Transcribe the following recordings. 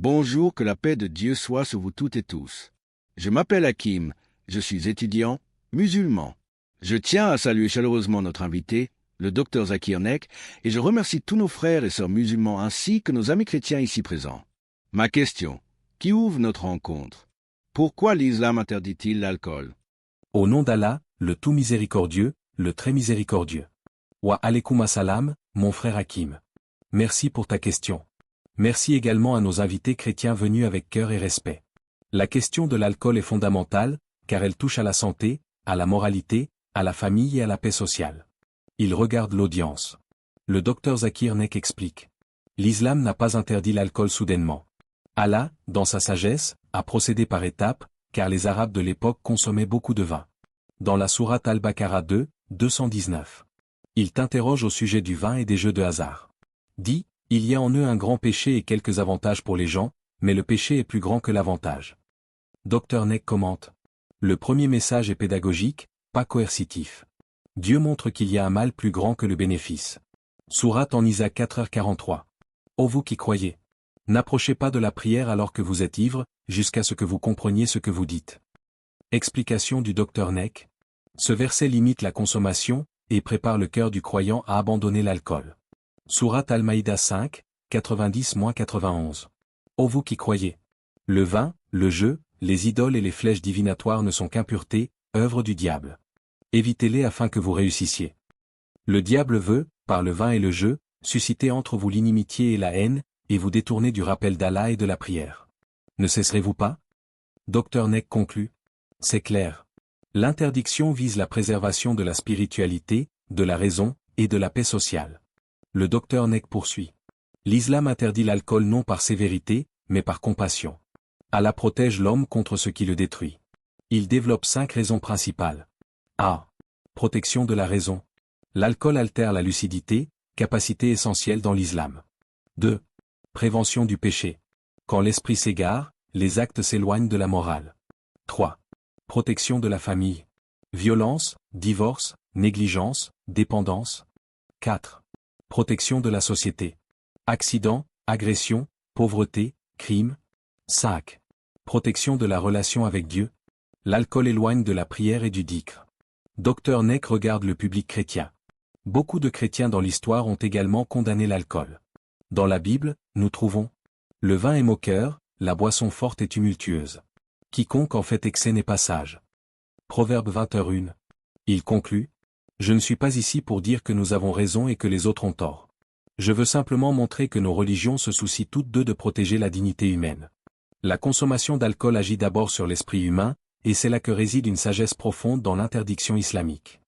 Bonjour, que la paix de Dieu soit sur vous toutes et tous. Je m'appelle Hakim, je suis étudiant, musulman. Je tiens à saluer chaleureusement notre invité, le Dr Zakir Naik, et je remercie tous nos frères et sœurs musulmans ainsi que nos amis chrétiens ici présents. Ma question, qui ouvre notre rencontre? Pourquoi l'islam interdit-il l'alcool? Au nom d'Allah, le tout miséricordieux, le très miséricordieux. Wa alaykoum assalam, mon frère Hakim. Merci pour ta question. Merci également à nos invités chrétiens venus avec cœur et respect. La question de l'alcool est fondamentale, car elle touche à la santé, à la moralité, à la famille et à la paix sociale. Il regarde l'audience. Le docteur Zakir Naik explique. L'islam n'a pas interdit l'alcool soudainement. Allah, dans sa sagesse, a procédé par étapes, car les Arabes de l'époque consommaient beaucoup de vin. Dans la sourate Al-Baqarah 2, 219. Il t'interroge au sujet du vin et des jeux de hasard. Dit, il y a en eux un grand péché et quelques avantages pour les gens, mais le péché est plus grand que l'avantage. Dr Naik commente. Le premier message est pédagogique, pas coercitif. Dieu montre qu'il y a un mal plus grand que le bénéfice. Sourate en Isa 4h43. Ô vous qui croyez! N'approchez pas de la prière alors que vous êtes ivre, jusqu'à ce que vous compreniez ce que vous dites. Explication du Dr Naik. Ce verset limite la consommation, et prépare le cœur du croyant à abandonner l'alcool. Sourate Al-Maïda 5, 90-91. Ô vous qui croyez! Le vin, le jeu, les idoles et les flèches divinatoires ne sont qu'impuretés, œuvres du diable. Évitez-les afin que vous réussissiez. Le diable veut, par le vin et le jeu, susciter entre vous l'inimitié et la haine, et vous détourner du rappel d'Allah et de la prière. Ne cesserez-vous pas? Dr Naik conclut. C'est clair. L'interdiction vise la préservation de la spiritualité, de la raison, et de la paix sociale. Le Dr Naik poursuit. L'islam interdit l'alcool non par sévérité, mais par compassion. Allah protège l'homme contre ce qui le détruit. Il développe 5 raisons principales. A. Protection de la raison. L'alcool altère la lucidité, capacité essentielle dans l'islam. 2. Prévention du péché. Quand l'esprit s'égare, les actes s'éloignent de la morale. 3. Protection de la famille. Violence, divorce, négligence, dépendance. 4. Protection de la société. Accidents, agressions, pauvreté, crimes. 5. Protection de la relation avec Dieu. L'alcool éloigne de la prière et du dhikr. Dr Naik regarde le public chrétien. Beaucoup de chrétiens dans l'histoire ont également condamné l'alcool. Dans la Bible, nous trouvons « Le vin est moqueur, la boisson forte est tumultueuse. Quiconque en fait excès n'est pas sage. » Proverbe 20h1. Il conclut « Je ne suis pas ici pour dire que nous avons raison et que les autres ont tort. Je veux simplement montrer que nos religions se soucient toutes deux de protéger la dignité humaine. La consommation d'alcool agit d'abord sur l'esprit humain, et c'est là que réside une sagesse profonde dans l'interdiction islamique.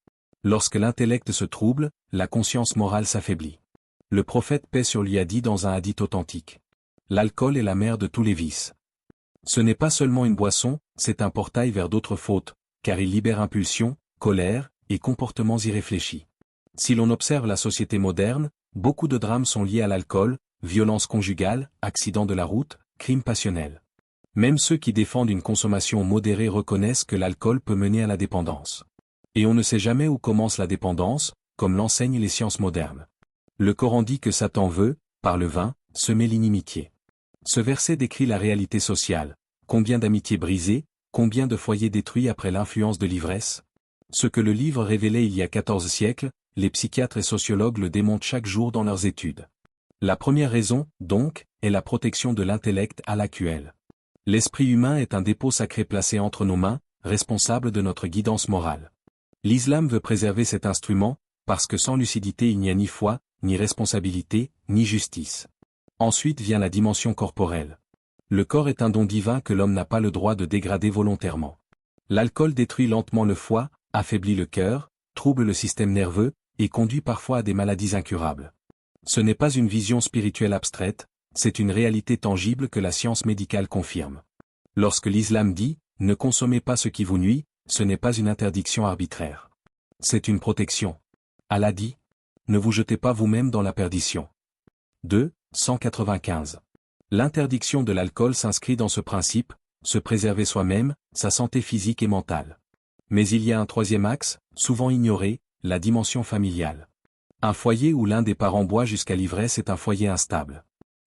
Lorsque l'intellect se trouble, la conscience morale s'affaiblit. Le prophète paix sur lui a dit dans un hadith authentique. L'alcool est la mère de tous les vices. Ce n'est pas seulement une boisson, c'est un portail vers d'autres fautes, car il libère impulsions, colère, et comportements irréfléchis. Si l'on observe la société moderne, beaucoup de drames sont liés à l'alcool, violence conjugale, accidents de la route, crimes passionnels. Même ceux qui défendent une consommation modérée reconnaissent que l'alcool peut mener à la dépendance. Et on ne sait jamais où commence la dépendance, comme l'enseignent les sciences modernes. Le Coran dit que Satan veut, par le vin, semer l'inimitié. Ce verset décrit la réalité sociale. Combien d'amitiés brisées, combien de foyers détruits après l'influence de l'ivresse? Ce que le livre révélait il y a 14 siècles, les psychiatres et sociologues le démontrent chaque jour dans leurs études. La première raison, donc, est la protection de l'intellect à l'actuel. L'esprit humain est un dépôt sacré placé entre nos mains, responsable de notre guidance morale. L'islam veut préserver cet instrument, parce que sans lucidité il n'y a ni foi, ni responsabilité, ni justice. Ensuite vient la dimension corporelle. Le corps est un don divin que l'homme n'a pas le droit de dégrader volontairement. L'alcool détruit lentement le foie, affaiblit le cœur, trouble le système nerveux, et conduit parfois à des maladies incurables. Ce n'est pas une vision spirituelle abstraite, c'est une réalité tangible que la science médicale confirme. Lorsque l'islam dit « Ne consommez pas ce qui vous nuit », ce n'est pas une interdiction arbitraire. C'est une protection. Allah dit « Ne vous jetez pas vous-même dans la perdition ». 2, 195. L'interdiction de l'alcool s'inscrit dans ce principe, se préserver soi-même, sa santé physique et mentale. Mais il y a un troisième axe, souvent ignoré, la dimension familiale. Un foyer où l'un des parents boit jusqu'à l'ivresse est un foyer instable.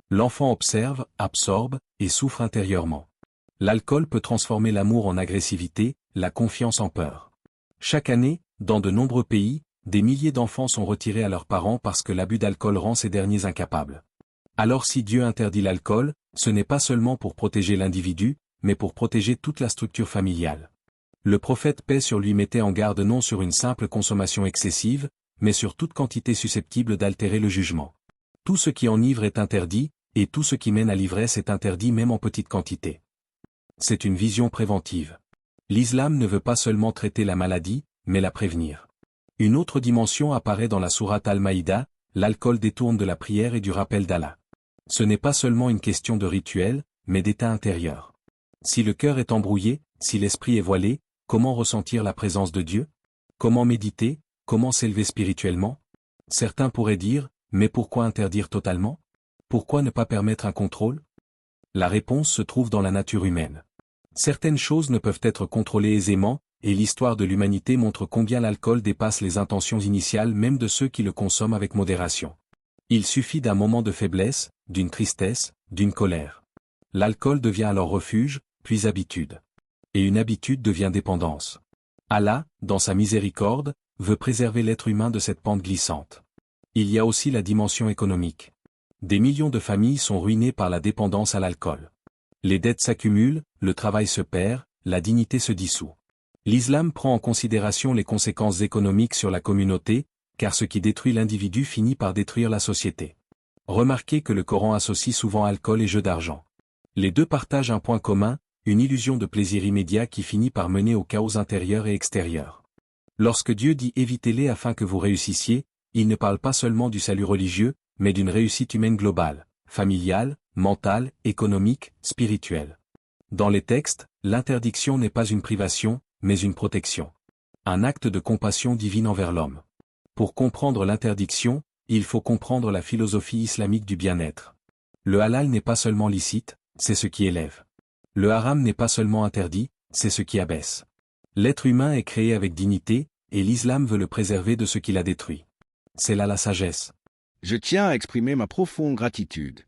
L'enfant observe, absorbe, et souffre intérieurement. L'alcool peut transformer l'amour en agressivité, la confiance en peur. Chaque année, dans de nombreux pays, des milliers d'enfants sont retirés à leurs parents parce que l'abus d'alcool rend ces derniers incapables. Alors si Dieu interdit l'alcool, ce n'est pas seulement pour protéger l'individu, mais pour protéger toute la structure familiale. Le prophète paix sur lui mettait en garde non sur une simple consommation excessive, mais sur toute quantité susceptible d'altérer le jugement. Tout ce qui enivre est interdit, et tout ce qui mène à l'ivresse est interdit même en petite quantité. C'est une vision préventive. L'islam ne veut pas seulement traiter la maladie, mais la prévenir. Une autre dimension apparaît dans la sourate Al-Maïda, l'alcool détourne de la prière et du rappel d'Allah. Ce n'est pas seulement une question de rituel, mais d'état intérieur. Si le cœur est embrouillé, si l'esprit est voilé, comment ressentir la présence de Dieu? Comment méditer? Comment s'élever spirituellement? Certains pourraient dire, mais pourquoi interdire totalement? Pourquoi ne pas permettre un contrôle? La réponse se trouve dans la nature humaine. Certaines choses ne peuvent être contrôlées aisément, et l'histoire de l'humanité montre combien l'alcool dépasse les intentions initiales même de ceux qui le consomment avec modération. Il suffit d'un moment de faiblesse, d'une tristesse, d'une colère. L'alcool devient alors refuge, puis habitude. Et une habitude devient dépendance. Allah, dans sa miséricorde, veut préserver l'être humain de cette pente glissante. Il y a aussi la dimension économique. Des millions de familles sont ruinées par la dépendance à l'alcool. Les dettes s'accumulent, le travail se perd, la dignité se dissout. L'islam prend en considération les conséquences économiques sur la communauté, car ce qui détruit l'individu finit par détruire la société. Remarquez que le Coran associe souvent alcool et jeu d'argent. Les deux partagent un point commun, une illusion de plaisir immédiat qui finit par mener au chaos intérieur et extérieur. Lorsque Dieu dit évitez-les afin que vous réussissiez, il ne parle pas seulement du salut religieux, mais d'une réussite humaine globale, familiale, mentale, économique, spirituelle. Dans les textes, l'interdiction n'est pas une privation, mais une protection. Un acte de compassion divine envers l'homme. Pour comprendre l'interdiction, il faut comprendre la philosophie islamique du bien-être. Le halal n'est pas seulement licite, c'est ce qui élève. Le haram n'est pas seulement interdit, c'est ce qui abaisse. L'être humain est créé avec dignité, et l'islam veut le préserver de ce qui l'a détruit. C'est là la sagesse. Je tiens à exprimer ma profonde gratitude.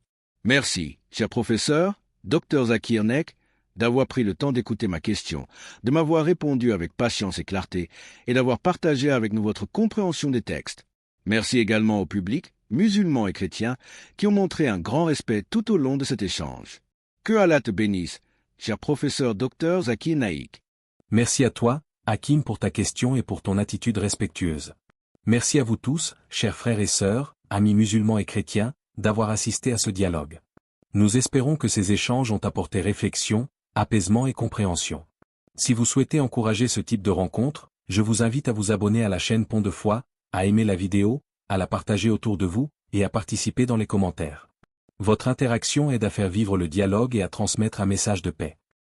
Merci, cher professeur, Dr Zakir Naik, d'avoir pris le temps d'écouter ma question, de m'avoir répondu avec patience et clarté, et d'avoir partagé avec nous votre compréhension des textes. Merci également au public, musulmans et chrétiens, qui ont montré un grand respect tout au long de cet échange. Que Allah te bénisse, cher professeur Dr Zakir Naik. Merci à toi, Hakim, pour ta question et pour ton attitude respectueuse. Merci à vous tous, chers frères et sœurs, amis musulmans et chrétiens, d'avoir assisté à ce dialogue. Nous espérons que ces échanges ont apporté réflexion, apaisement et compréhension. Si vous souhaitez encourager ce type de rencontre, je vous invite à vous abonner à la chaîne Pont de Foi, à aimer la vidéo, à la partager autour de vous, et à participer dans les commentaires. Votre interaction aide à faire vivre le dialogue et à transmettre un message de paix.